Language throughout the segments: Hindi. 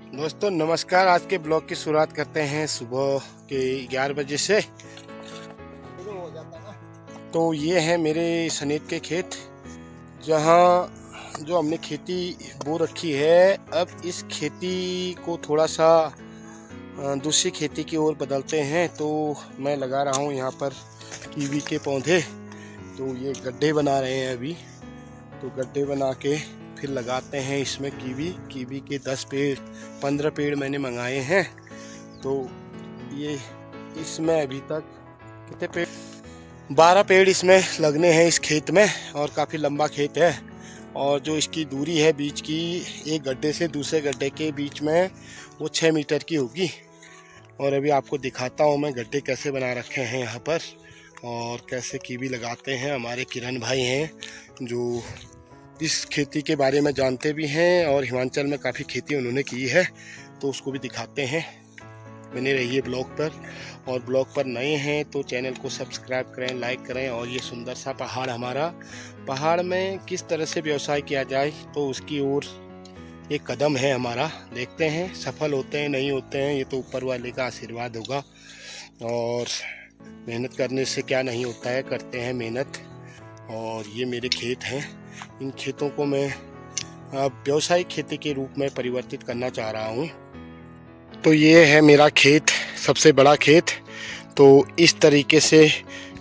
दोस्तों नमस्कार। आज के ब्लॉग की शुरुआत करते हैं सुबह के 11 बजे से। तो ये है मेरे सनेत के खेत, जहाँ जो हमने खेती बो रखी है। अब इस खेती को थोड़ा सा दूसरी खेती की ओर बदलते हैं। तो मैं लगा रहा हूँ यहाँ पर कीवी के पौधे। तो ये गड्ढे बना रहे हैं अभी। तो गड्ढे बना के फिर लगाते हैं इसमें कीवी के 10 पेड़ 15 पेड़ मैंने मंगाए हैं। तो ये इसमें अभी तक कितने पेड़, 12 पेड़ इसमें लगने हैं इस खेत में। और काफ़ी लंबा खेत है। और जो इसकी दूरी है बीच की, एक गड्ढे से दूसरे गड्ढे के बीच में, वो 6 मीटर की होगी। और अभी आपको दिखाता हूँ मैं गड्ढे कैसे बना रखे हैं यहाँ पर और कैसे कीवी लगाते हैं। हमारे किरण भाई हैं जो इस खेती के बारे में जानते भी हैं और हिमाचल में काफ़ी खेती उन्होंने की है। तो उसको भी दिखाते हैं। बने रहिए ब्लॉग पर। और ब्लॉग पर नए हैं तो चैनल को सब्सक्राइब करें, लाइक करें। और ये सुंदर सा पहाड़ में किस तरह से व्यवसाय किया जाए, तो उसकी ओर एक कदम है हमारा। देखते हैं सफल होते हैं नहीं होते हैं, ये तो ऊपर वाले का आशीर्वाद होगा। और मेहनत करने से क्या नहीं होता है, करते हैं मेहनत। और ये मेरे खेत हैं। इन खेतों को मैं अब व्यावसायिक खेती के रूप में परिवर्तित करना चाह रहा हूँ। तो ये है मेरा खेत, सबसे बड़ा खेत। तो इस तरीके से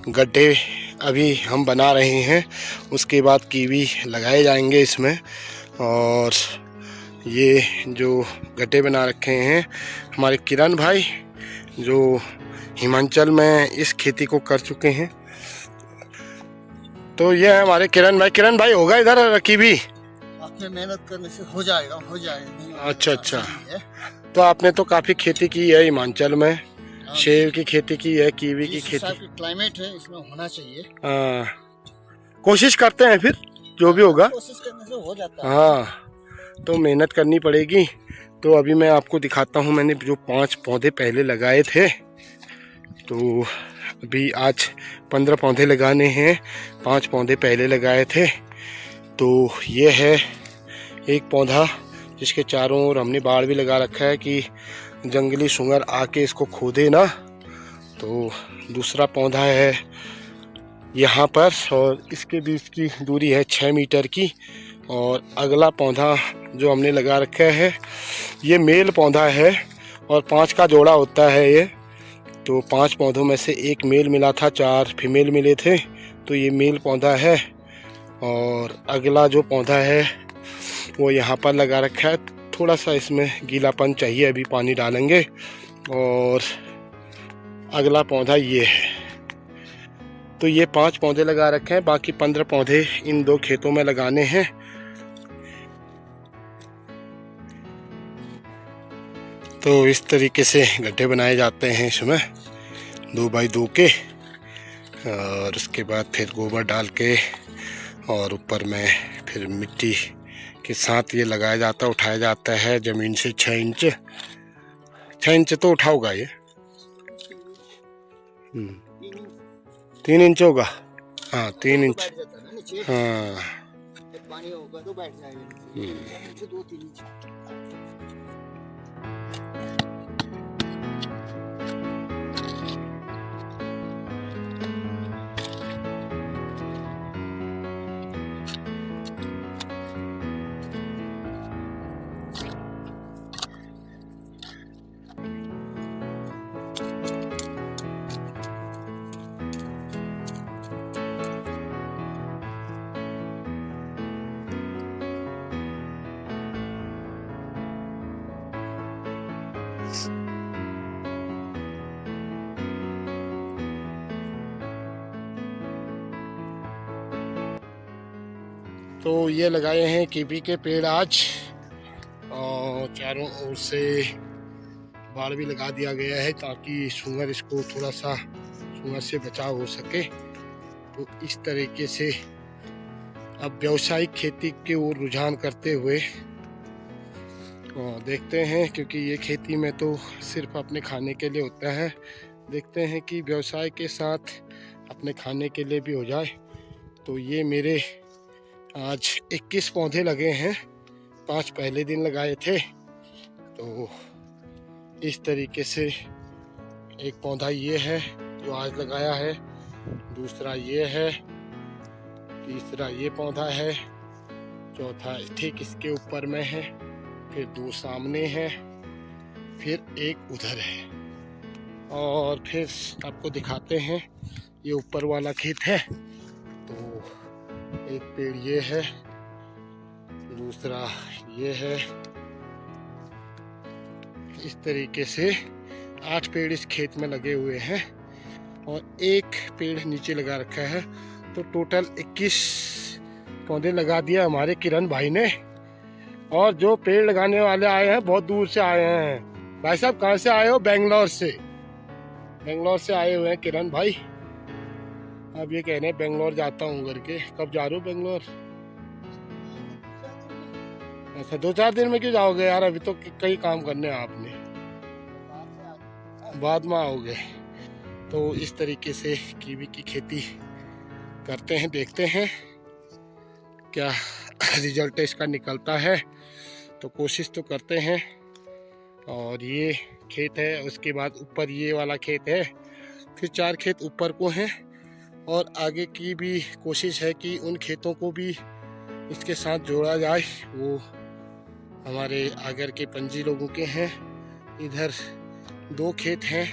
गड्ढे अभी हम बना रहे हैं। उसके बाद कीवी लगाए जाएंगे इसमें। और ये जो गड्ढे बना रखे हैं हमारे किरण भाई, जो हिमाचल में इस खेती को कर चुके हैं। तो ये है हमारे किरण भाई होगा इधर कीवी? आपने मेहनत करने से हो जाएगा नहीं। अच्छा। तो आपने तो काफी खेती की है हिमाचल में। सेब की खेती की है, कीवी की खेती। क्लाइमेट है, इसमें होना चाहिए। कोशिश करते हैं फिर जो भी होगा। कोशिश करने से हो जाता है। हाँ, तो मेहनत करनी पड़ेगी। तो अभी मैं आपको दिखाता हूँ मैंने जो 5 पौधे पहले लगाए थे। तो अभी आज 15 पौधे लगाने हैं। 5 पौधे पहले लगाए थे। तो ये है एक पौधा जिसके चारों ओर हमने बाड़ भी लगा रखा है कि जंगली सुअर आके इसको खोदे ना। तो दूसरा पौधा है यहाँ पर, और इसके बीच की दूरी है 6 मीटर की। और अगला पौधा जो हमने लगा रखा है ये मेल पौधा है और 5 का जोड़ा होता है ये। तो 5 पौधों में से एक मेल मिला था, 4 फीमेल मिले थे। तो ये मेल पौधा है। और अगला जो पौधा है वो यहाँ पर लगा रखा है। थोड़ा सा इसमें गीलापन चाहिए, अभी पानी डालेंगे। और अगला पौधा ये है। तो ये 5 पौधे लगा रखे हैं, बाकी 15 पौधे इन 2 खेतों में लगाने हैं। तो इस तरीके से गड्ढे बनाए जाते हैं इसमें 2 बाई 2 के। और उसके बाद फिर गोबर डाल के और ऊपर में फिर मिट्टी के साथ ये लगाया जाता है, उठाया जाता है ज़मीन से 6 इंच तो उठाओगा ये। 3 इंच होगा। हाँ 3 इंच। हाँ पानी होगा तो बैठ जाएगा। 2-3 इंच। तो ये लगाए हैं कीवी के पेड़ आज। और चारों ओर से बाड़ भी लगा दिया गया है ताकि सुअर इसको थोड़ा सा सुअर से बचाव हो सके। तो इस तरीके से अब व्यावसायिक खेती के ओर रुझान करते हुए देखते हैं, क्योंकि ये खेती में तो सिर्फ अपने खाने के लिए होता है। देखते हैं कि व्यवसाय के साथ अपने खाने के लिए भी हो जाए। तो ये मेरे आज 21 पौधे लगे हैं। 5 पहले दिन लगाए थे। तो इस तरीके से एक पौधा ये है जो आज लगाया है, दूसरा ये है, तीसरा ये पौधा है, चौथा ठीक इसके ऊपर में है, फिर दो सामने है, फिर एक उधर है। और फिर आपको दिखाते हैं ये ऊपर वाला खेत है। तो एक पेड़ ये है, दूसरा ये है। इस तरीके से 8 पेड़ इस खेत में लगे हुए हैं और एक पेड़ नीचे लगा रखा है। तो टोटल 21 पौधे लगा दिया हमारे किरण भाई ने। और जो पेड़ लगाने वाले आए हैं बहुत दूर से आए हैं। भाई साहब कहाँ से आए हो? बेंगलोर से। बेंगलोर से आए हुए हैं किरण भाई। अब ये कह रहे हैं बेंगलोर जाता हूँ करके। कब जा रहे हो बेंगलोर? अच्छा 2-4 दिन में क्यों जाओगे यार? अभी तो कई काम करने हैं आपने, बाद में आओगे। तो इस तरीके से कीवी की खेती करते हैं, देखते हैं क्या रिजल्ट इसका निकलता है। तो कोशिश तो करते हैं। और ये खेत है, उसके बाद ऊपर ये वाला खेत है, फिर 4 खेत ऊपर को हैं। और आगे की भी कोशिश है कि उन खेतों को भी इसके साथ जोड़ा जाए। वो हमारे आगर के पंजी लोगों के हैं। इधर 2 खेत हैं,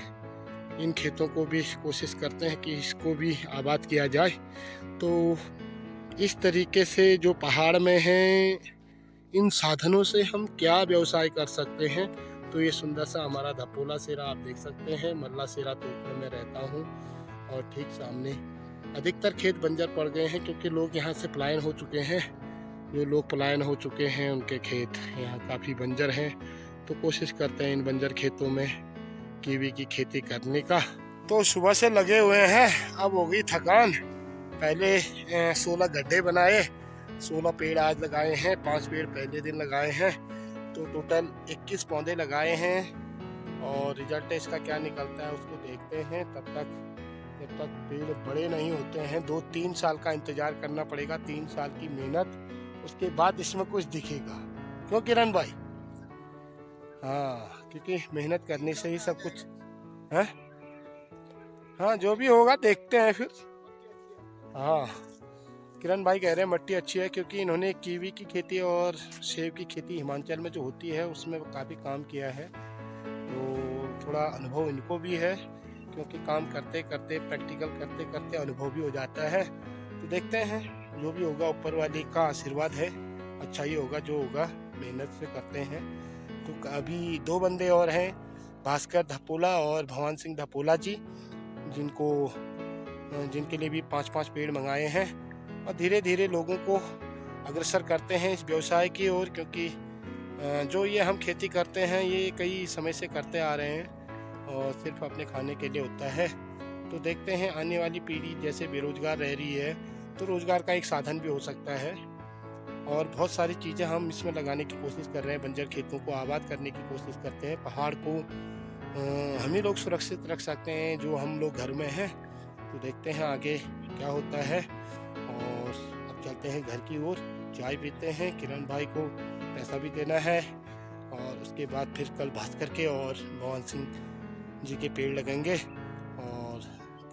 इन खेतों को भी कोशिश करते हैं कि इसको भी आबाद किया जाए। तो इस तरीके से जो पहाड़ में हैं, इन साधनों से हम क्या व्यवसाय कर सकते हैं। तो ये सुंदर सा हमारा धपोला सेरा आप देख सकते हैं। मल्ला सेरा तोपने में रहता हूँ और ठीक सामने अधिकतर खेत बंजर पड़ गए हैं क्योंकि लोग यहाँ से पलायन हो चुके हैं। जो लोग पलायन हो चुके हैं उनके खेत यहाँ काफ़ी बंजर हैं। तो कोशिश करते हैं इन बंजर खेतों में कीवी की खेती करने का। तो सुबह से लगे हुए हैं, अब हो गई थकान। पहले 16 गड्ढे बनाए, 16 पेड़ आज लगाए हैं, 5 पेड़ पहले दिन लगाए हैं। तो टोटल 21 पौधे लगाए हैं। और रिजल्ट इसका क्या निकलता है उसको देखते हैं। जब तक पेड़ बड़े नहीं होते हैं 2-3 साल का इंतजार करना पड़ेगा, 3 साल की मेहनत, उसके बाद इसमें कुछ दिखेगा। क्यों किरण भाई? हाँ, क्योंकि मेहनत करने से ही सब कुछ है। हाँ, जो भी होगा देखते हैं फिर। हाँ, किरण भाई कह रहे हैं मट्टी अच्छी है क्योंकि इन्होंने कीवी की खेती और सेब की खेती हिमाचल में जो होती है उसमें काफ़ी काम किया है। तो थोड़ा अनुभव इनको भी है क्योंकि काम करते करते, प्रैक्टिकल करते करते अनुभव भी हो जाता है। तो देखते हैं, जो भी होगा ऊपर वाले का आशीर्वाद है, अच्छा ही होगा। जो होगा मेहनत से करते हैं। तो अभी 2 बंदे और हैं, भास्कर धपोला और भगवान सिंह धपोला जी, जिनके लिए भी 5-5 पेड़ मंगाए हैं। और धीरे धीरे लोगों को अग्रसर करते हैं इस व्यवसाय की ओर, क्योंकि जो ये हम खेती करते हैं ये कई समय से करते आ रहे हैं और सिर्फ अपने खाने के लिए होता है। तो देखते हैं आने वाली पीढ़ी जैसे बेरोजगार रह रही है तो रोजगार का एक साधन भी हो सकता है। और बहुत सारी चीज़ें हम इसमें लगाने की कोशिश कर रहे हैं। बंजर खेतों को आबाद करने की कोशिश करते हैं। पहाड़ को हम ही लोग सुरक्षित रख सकते हैं जो हम लोग घर में हैं। तो देखते हैं आगे क्या होता है। और अब चलते हैं घर की ओर, चाय पीते हैं। किरण भाई को पैसा भी देना है। और उसके बाद फिर कल भास्कर के और भगवान सिंह जी के पेड़ लगेंगे। और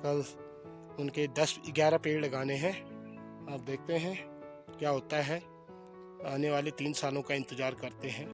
कल उनके 10-11 पेड़ लगाने हैं। अब देखते हैं क्या होता है। आने वाले 3 सालों का इंतज़ार करते हैं।